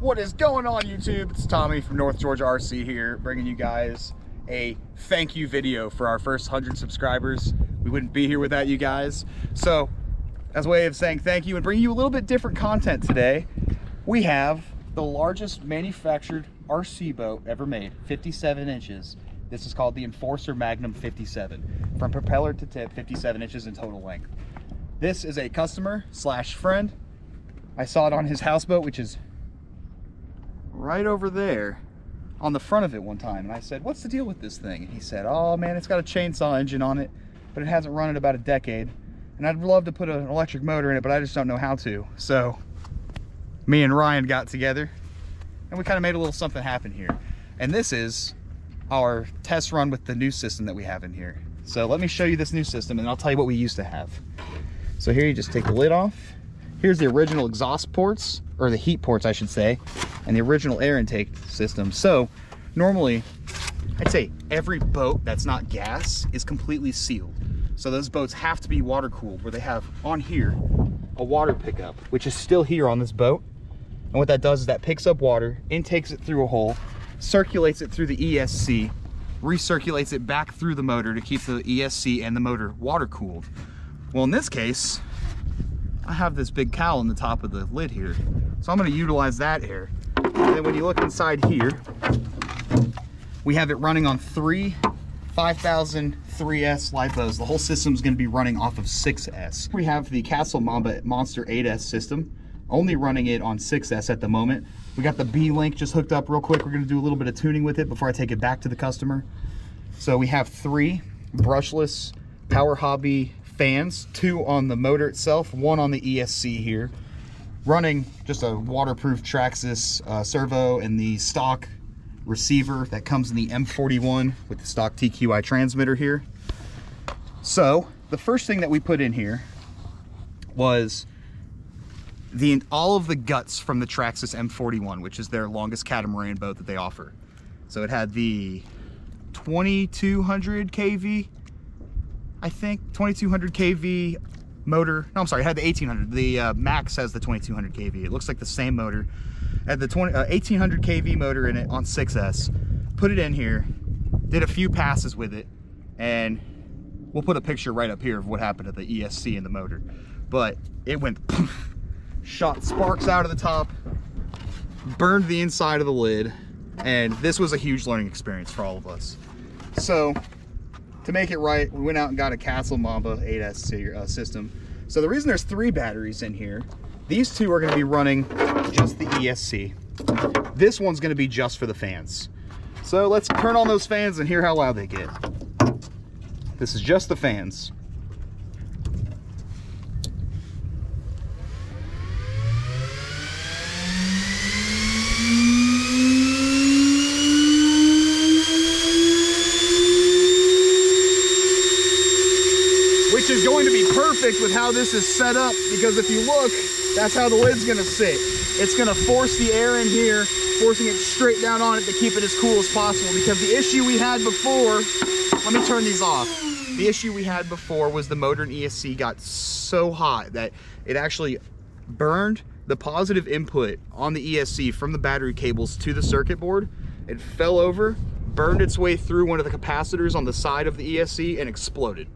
What is going on, YouTube? It's Tommy from North Georgia RC here, bringing you guys a thank you video for our first 100 subscribers. We wouldn't be here without you guys. So, as a way of saying thank you and bringing you a little bit different content today, we have the largest manufactured RC boat ever made, 57 inches. This is called the Enforcer Magnum 57. From propeller to tip, 57 inches in total length. This is a customer slash friend. I saw it on his houseboat, which is right over there on the front of it one time, and I said, what's the deal with this thing? And he said, oh man, it's got a chainsaw engine on it, but it hasn't run in about a decade, and I'd love to put an electric motor in it, but I just don't know how to. So me and Ryan got together and we kind of made a little something happen here, and this is our test run with the new system that we have in here. So let me show you this new system and I'll tell you what we used to have. So here you just take the lid off. Here's the original exhaust ports, or the heat ports I should say, and the original air intake system. So normally, I'd say every boat that's not gas is completely sealed. So those boats have to be water cooled, where they have on here a water pickup, which is still here on this boat. And what that does is that picks up water, intakes it through a hole, circulates it through the ESC, recirculates it back through the motor to keep the ESC and the motor water cooled. Well, in this case, I have this big cowl in the top of the lid here. So I'm gonna utilize that air. And then when you look inside here, we have it running on three 5000 3S LiPos. The whole system's gonna be running off of 6S. We have the Castle Mamba Monster 8S system, only running it on 6S at the moment. We got the B-Link just hooked up real quick. We're gonna do a little bit of tuning with it before I take it back to the customer. So we have 3 brushless Power Hobby fans, 2 on the motor itself, 1 on the ESC here, running just a waterproof Traxxas servo and the stock receiver that comes in the M41 with the stock TQI transmitter here. So the first thing that we put in here was all of the guts from the Traxxas M41, which is their longest catamaran boat that they offer. So it had the 2200 kV, I think, 2200 kV motor. No, I'm sorry, it had the 1800. The Max has the 2200 kV. It looks like the same motor. It had the 1800 kV motor in it on 6S. Put it in here, did a few passes with it, and we'll put a picture right up here of what happened to the ESC and the motor. But it went poof, shot sparks out of the top, burned the inside of the lid, and this was a huge learning experience for all of us. So to make it right, we went out and got a Castle Mamba 8S system. So the reason there's 3 batteries in here, these 2 are going to be running just the ESC. This one's going to be just for the fans. So let's turn on those fans and hear how loud they get. This is just the fans. Which is going to be perfect with how this is set up, because if you look, that's how the lid's gonna sit. It's gonna force the air in here, forcing it straight down on it to keep it as cool as possible. Because the issue we had before, let me turn these off. The issue we had before was the motor and ESC got so hot that it actually burned the positive input on the ESC from the battery cables to the circuit board. It fell over, burned its way through one of the capacitors on the side of the ESC and exploded.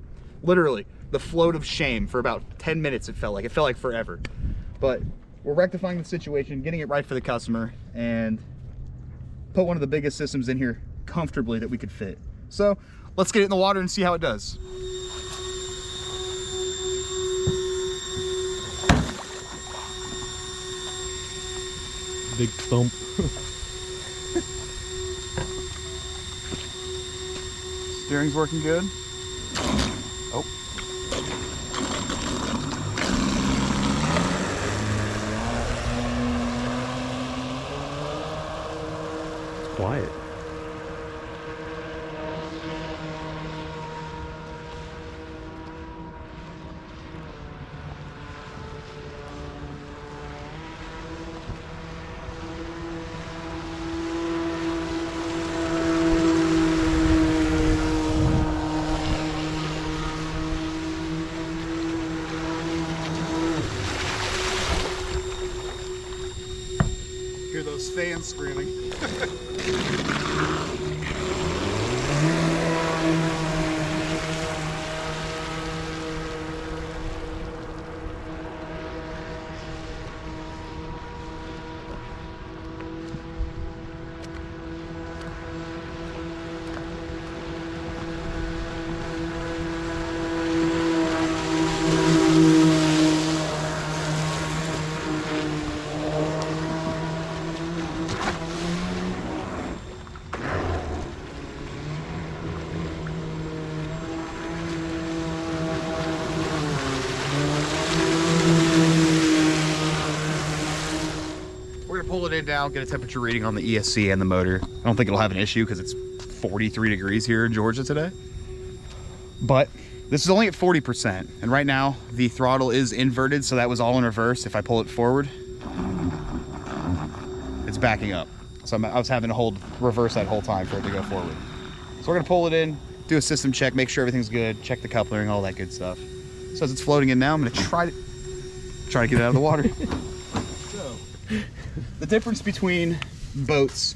Literally, the float of shame for about 10 minutes it felt like forever. But we're rectifying the situation, getting it right for the customer, and put one of the biggest systems in here comfortably that we could fit. So let's get it in the water and see how it does. Big thump. Steering's working good. Oh. It's quiet. Here's hear those fans screaming. Pull it in now, get a temperature reading on the ESC and the motor. I don't think it'll have an issue because it's 43 degrees here in Georgia today. But this is only at 40%. And right now the throttle is inverted, so that was all in reverse. If I pull it forward, it's backing up. So I was having to hold reverse that whole time for it to go forward. So we're gonna pull it in, do a system check, make sure everything's good, check the coupling, all that good stuff. So as it's floating in now, I'm gonna try to get it out of the water. The difference between boats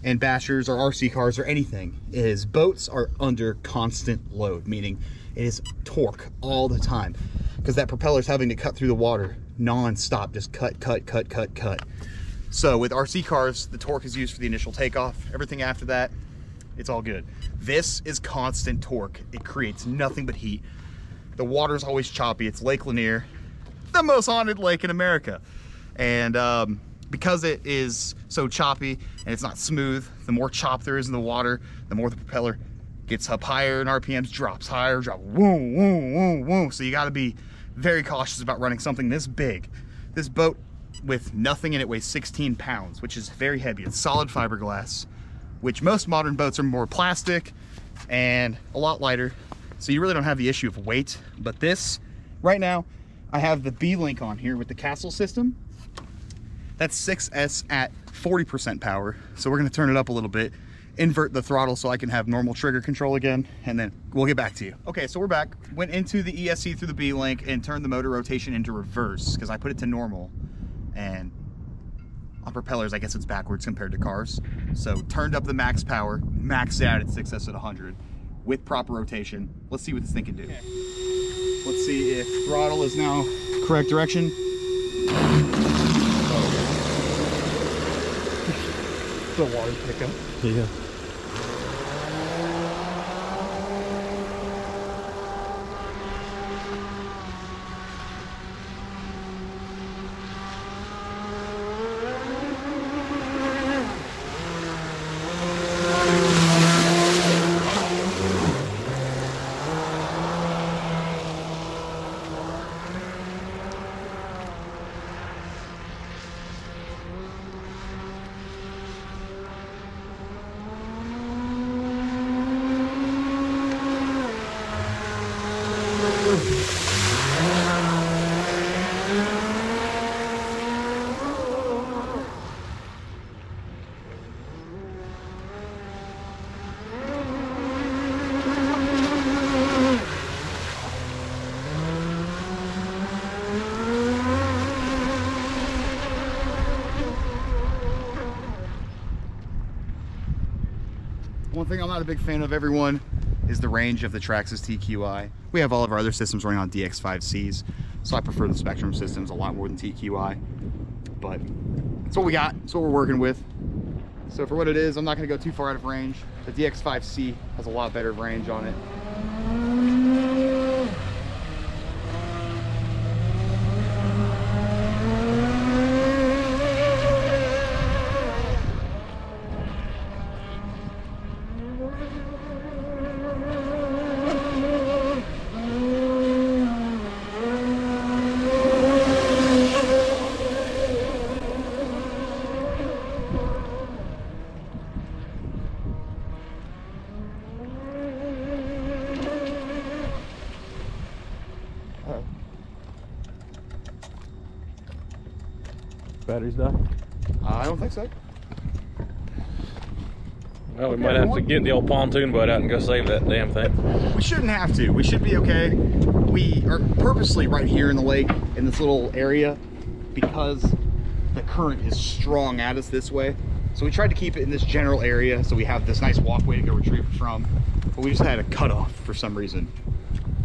and bashers or RC cars or anything is boats are under constant load, meaning it is torque all the time because that propeller is having to cut through the water non-stop, just cut. So with RC cars, the torque is used for the initial takeoff. Everything after that, it's all good. This is constant torque. It creates nothing but heat. The water's always choppy. It's Lake Lanier, the most haunted lake in America. And because it is so choppy and it's not smooth, the more chop there is in the water, the more the propeller gets up higher in RPMs, drops higher, woo. So you gotta be very cautious about running something this big. This boat with nothing in it weighs 16 pounds, which is very heavy. It's solid fiberglass, which most modern boats are more plastic and a lot lighter. So you really don't have the issue of weight. But this, right now, I have the B-Link on here with the Castle system. That's 6S at 40% power. So we're gonna turn it up a little bit, invert the throttle so I can have normal trigger control again, and then we'll get back to you. Okay, so we're back. Went into the ESC through the B-Link and turned the motor rotation into reverse because I put it to normal. And on propellers, I guess it's backwards compared to cars. So turned up the max power, maxed out at 6S at 100 with proper rotation. Let's see what this thing can do. Okay. Let's see if throttle is now correct direction. The water pickup. Yeah. One thing I'm not a big fan of, everyone, is the range of the Traxxas TQI. We have all of our other systems running on DX5Cs, so I prefer the Spectrum systems a lot more than TQI. But that's what we got, that's what we're working with. So for what it is, I'm not gonna go too far out of range. The DX5C has a lot better range on it. Batteries die? I don't think so. Well, we might have to get the old pontoon boat out and go save that damn thing. We shouldn't have to. We should be okay. We are purposely right here in the lake, in this little area, because the current is strong at us this way. So we tried to keep it in this general area so we have this nice walkway to go retrieve it from, but we just had a cutoff for some reason.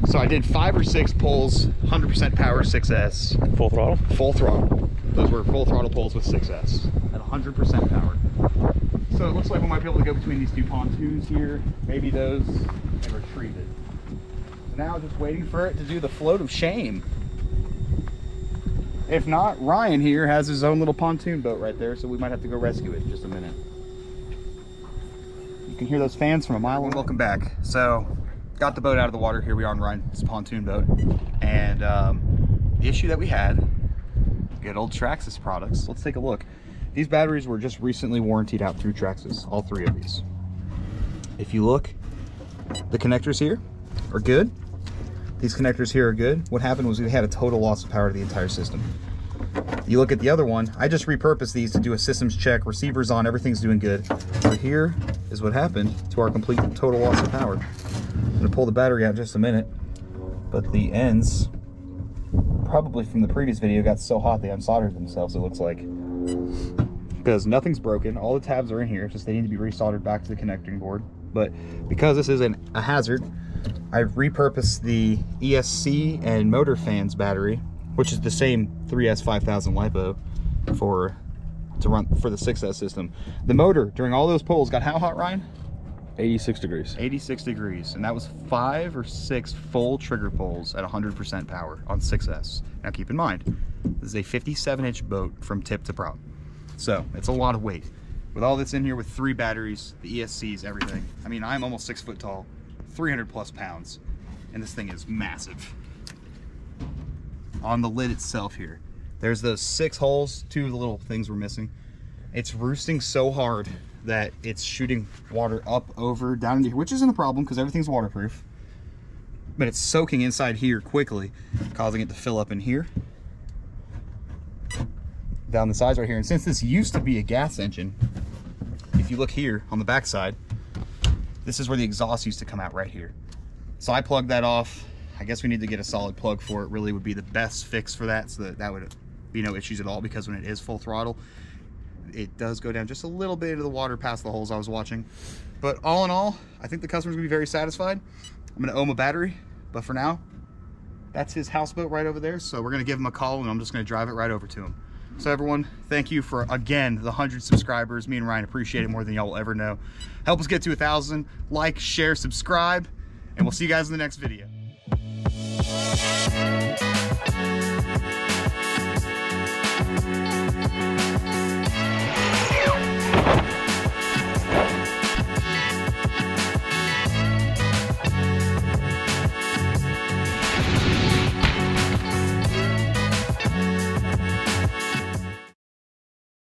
So I did 5 or 6 pulls, 100% power 6S. Full throttle? Full throttle. Those were full throttle pulls with 6S at 100% power. So it looks like we might be able to go between these 2 pontoons here, maybe those, and retrieve it. Now just waiting for it to do the float of shame. If not, Ryan here has his own little pontoon boat right there, so we might have to go rescue it in just a minute. You can hear those fans from a mile away. Welcome back. So, got the boat out of the water. Here we are on Ryan's pontoon boat. And the issue that we had, good old Traxxas products. Let's take a look. These batteries were just recently warrantied out through Traxxas, all 3 of these. If you look, the connectors here are good. These connectors here are good. What happened was we had a total loss of power to the entire system. You look at the other one, I just repurposed these to do a systems check, receivers on, everything's doing good. So here is what happened to our complete total loss of power. I'm gonna pull the battery out in just a minute, but the ends, probably from the previous video, got so hot they unsoldered themselves, it looks like. Because nothing's broken, all the tabs are in here, just they need to be resoldered back to the connecting board. But because this is a hazard, I've repurposed the ESC and motor fans battery, which is the same 3S 5000 LiPo to run for the 6S system. The motor during all those pulls got how hot, Ryan? 86 degrees. 86 degrees, and that was 5 or 6 full trigger pulls at 100% power on 6S. Now keep in mind, this is a 57-inch boat from tip to prop, so it's a lot of weight. With all this in here with 3 batteries, the ESCs, everything. I mean, I'm almost 6 foot tall, 300 plus pounds, and this thing is massive. On the lid itself here, there's those 6 holes, 2 of the little things we're missing. It's roosting so hard that it's shooting water up, over, down into here, which isn't a problem because everything's waterproof. But it's soaking inside here quickly, causing it to fill up in here, down the sides right here. And since this used to be a gas engine, if you look here on the back side, this is where the exhaust used to come out right here. So I plugged that off. I guess we need to get a solid plug for it, really would be the best fix for that, so that would be no issues at all, because when it is full throttle, it does go down just a little bit into the water past the holes I was watching. But all in all, I think the customer's gonna be very satisfied. I'm gonna owe him a battery, but for now, that's his houseboat right over there, so we're gonna give him a call and I'm just gonna drive it right over to him. So everyone, thank you for, again, the 100 subscribers. Me and Ryan appreciate it more than y'all will ever know. Help us get to 1,000. Like, share, subscribe, and we'll see you guys in the next video.